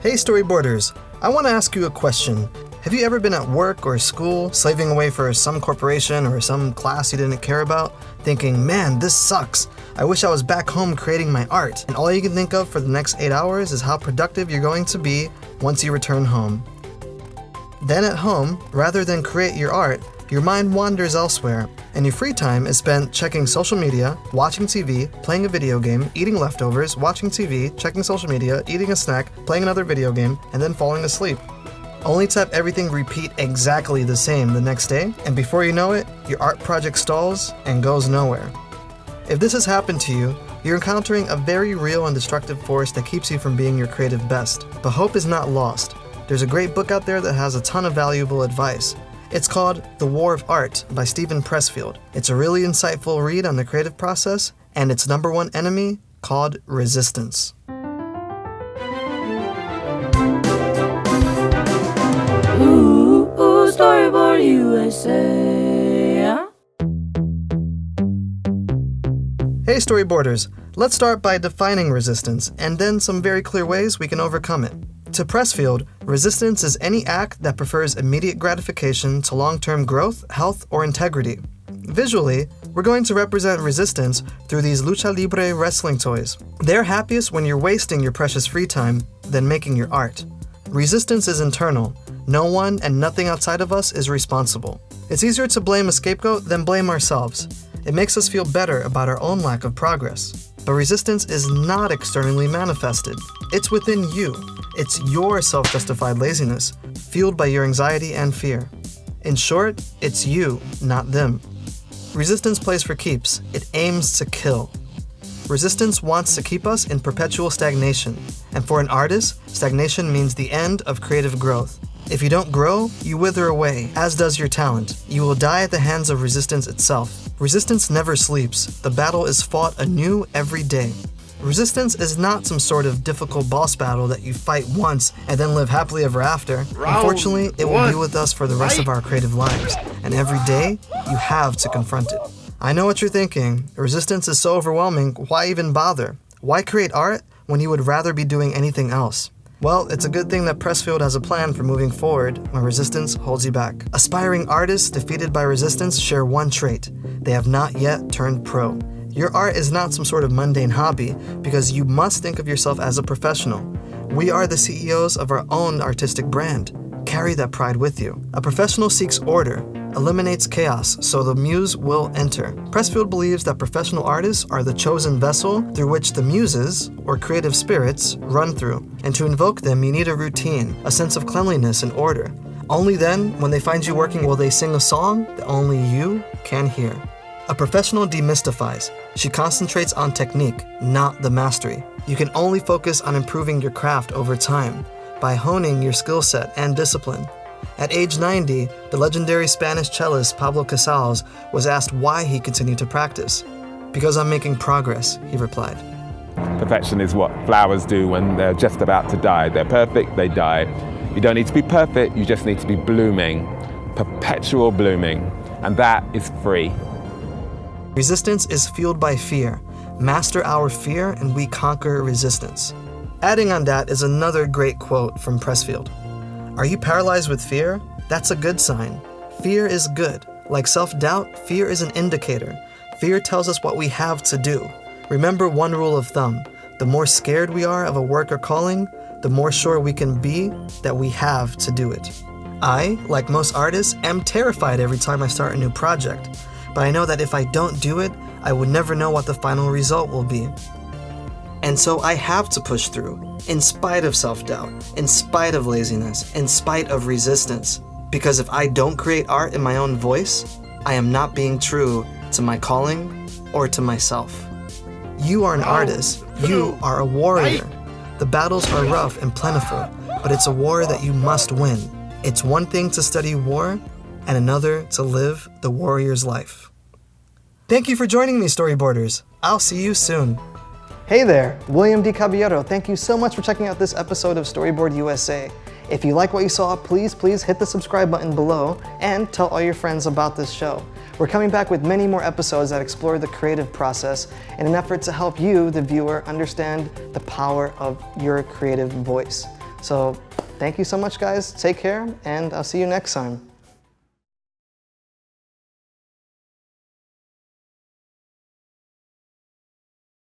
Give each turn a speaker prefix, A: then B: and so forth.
A: Hey Storyboarders, I want to ask you a question. Have you ever been at work or school, slaving away for some corporation or some class you didn't care about, thinking, man, this sucks. I wish I was back home creating my art. And all you can think of for the next 8 hours is how productive you're going to be once you return home. Then at home, rather than create your art, your mind wanders elsewhere, and your free time is spent checking social media, watching TV, playing a video game, eating leftovers, watching TV, checking social media, eating a snack, playing another video game, and then falling asleep. Only to have everything repeat exactly the same the next day, and before you know it, your art project stalls and goes nowhere. If this has happened to you, you're encountering a very real and destructive force that keeps you from being your creative best. But hope is not lost. There's a great book out there that has a ton of valuable advice. It's called The War of Art by Steven Pressfield. It's a really insightful read on the creative process and its number one enemy called resistance.
B: Ooh, StoryBored USA.
A: Hey Storyboarders, let's start by defining resistance and then some very clear ways we can overcome it. To Pressfield, resistance is any act that prefers immediate gratification to long-term growth, health, or integrity. Visually, we're going to represent resistance through these lucha libre wrestling toys. They're happiest when you're wasting your precious free time than making your art. Resistance is internal. No one and nothing outside of us is responsible. It's easier to blame a scapegoat than blame ourselves. It makes us feel better about our own lack of progress. But resistance is not externally manifested. It's within you. It's your self-justified laziness, fueled by your anxiety and fear. In short, it's you, not them. Resistance plays for keeps. It aims to kill. Resistance wants to keep us in perpetual stagnation. And for an artist, stagnation means the end of creative growth. If you don't grow, you wither away, as does your talent. You will die at the hands of resistance itself. Resistance never sleeps. The battle is fought anew every day. Resistance is not some sort of difficult boss battle that you fight once and then live happily ever after. Unfortunately, it will be with us for the rest of our creative lives, and every day, you have to confront it. I know what you're thinking. Resistance is so overwhelming, why even bother? Why create art when you would rather be doing anything else? Well, it's a good thing that Pressfield has a plan for moving forward when resistance holds you back. Aspiring artists defeated by resistance share one trait. They have not yet turned pro. Your art is not some sort of mundane hobby because you must think of yourself as a professional. We are the CEOs of our own artistic brand. Carry that pride with you. A professional seeks order, eliminates chaos, so the muse will enter. Pressfield believes that professional artists are the chosen vessel through which the muses, or creative spirits, run through. And to invoke them, you need a routine, a sense of cleanliness and order. Only then, when they find you working, will they sing a song that only you can hear. A professional demystifies. She concentrates on technique, not the mastery. You can only focus on improving your craft over time, by honing your skill set and discipline. At age 90, the legendary Spanish cellist Pablo Casals was asked why he continued to practice. "Because I'm making progress," he replied.
C: Perfection is what flowers do when they're just about to die. They're perfect, they die. You don't need to be perfect, you just need to be blooming. Perpetual blooming. And that is free.
A: Resistance is fueled by fear. Master our fear and we conquer resistance. Adding on that is another great quote from Pressfield. Are you paralyzed with fear? That's a good sign. Fear is good. Like self-doubt, fear is an indicator. Fear tells us what we have to do. Remember one rule of thumb. The more scared we are of a work or calling, the more sure we can be that we have to do it. I, like most artists, am terrified every time I start a new project. But I know that if I don't do it, I would never know what the final result will be. And so I have to push through, in spite of self-doubt, in spite of laziness, in spite of resistance. Because if I don't create art in my own voice, I am not being true to my calling or to myself. You are an artist. You are a warrior. The battles are rough and plentiful, but it's a war that you must win. It's one thing to study war, and another to live the warrior's life. Thank you for joining me, Storyboarders. I'll see you soon. Hey there, William D. Caballero. Thank you so much for checking out this episode of StoryBored USA. If you like what you saw, please hit the subscribe button below and tell all your friends about this show. We're coming back with many more episodes that explore the creative process in an effort to help you, the viewer, understand the power of your creative voice. So thank you so much, guys. Take care, and I'll see you next time.